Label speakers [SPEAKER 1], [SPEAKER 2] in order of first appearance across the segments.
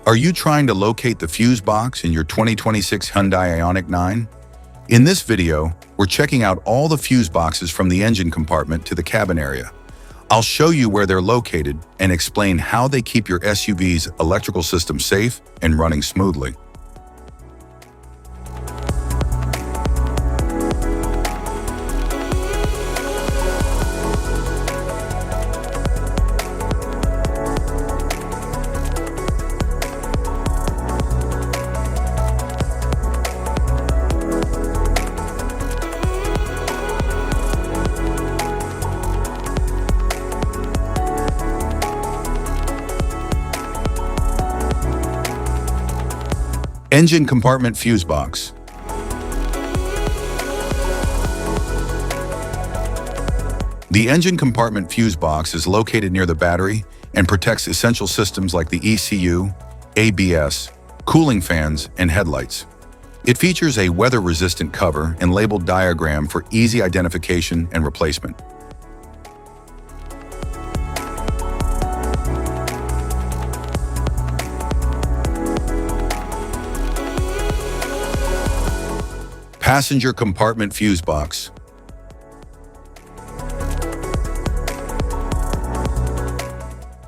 [SPEAKER 1] Are you trying to locate the fuse box in your 2026 Hyundai Ioniq-9? In this video, we're checking out all the fuse boxes from the engine compartment to the cabin area. I'll show you where they're located and explain how they keep your SUV's electrical system safe and running smoothly. Engine compartment fuse box. The engine compartment fuse box is located near the battery and protects essential systems like the ECU, ABS, cooling fans, and headlights. It features a weather-resistant cover and labeled diagram for easy identification and replacement. Passenger compartment fuse box.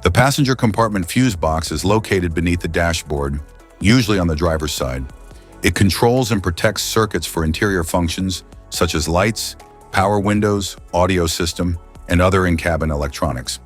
[SPEAKER 1] The passenger compartment fuse box is located beneath the dashboard, usually on the driver's side. It controls and protects circuits for interior functions such as lights, power windows, audio system, and other in-cabin electronics.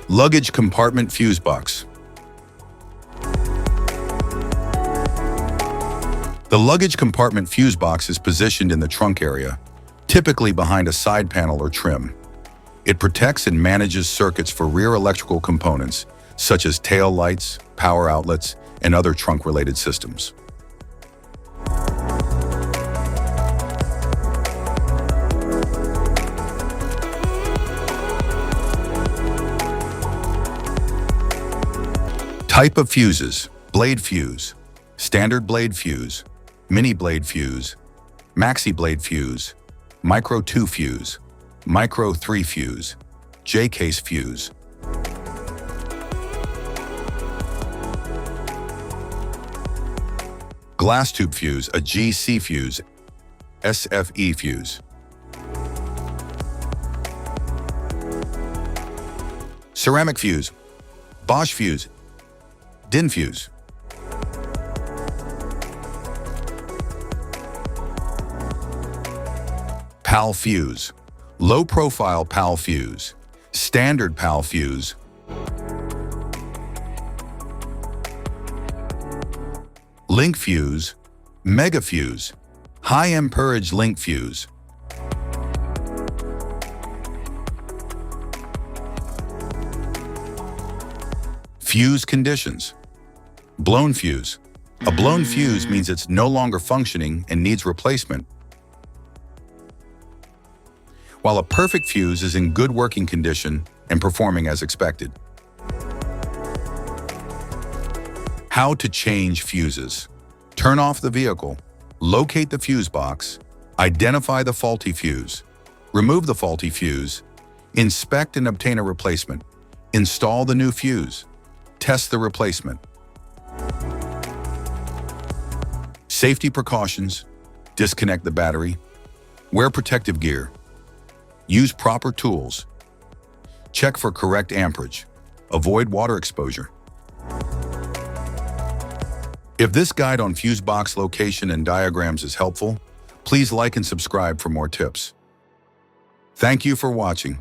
[SPEAKER 1] Luggage compartment fuse box. The luggage compartment fuse box is positioned in the trunk area, typically behind a side panel or trim. It protects and manages circuits for rear electrical components, such as tail lights, power outlets, and other trunk-related systems. Type of fuses: blade fuse, standard blade fuse, mini blade fuse, maxi blade fuse, micro 2 fuse, micro 3 fuse, J-case fuse. Glass tube fuse, a GC fuse, SFE fuse. Ceramic fuse, Bosch fuse, DIN fuse. PAL fuse, low profile PAL fuse, standard PAL fuse. Link fuse, mega fuse, high amperage link fuse. Fuse conditions. Blown fuse. A blown fuse means it's no longer functioning and needs replacement, while a perfect fuse is in good working condition and performing as expected. How to change fuses. Turn off the vehicle, locate the fuse box, identify the faulty fuse, remove the faulty fuse, inspect and obtain a replacement, install the new fuse, test the replacement. Safety precautions: disconnect the battery, wear protective gear, use proper tools, check for correct amperage, avoid water exposure. If this guide on fuse box location and diagrams is helpful, please like and subscribe for more tips. Thank you for watching.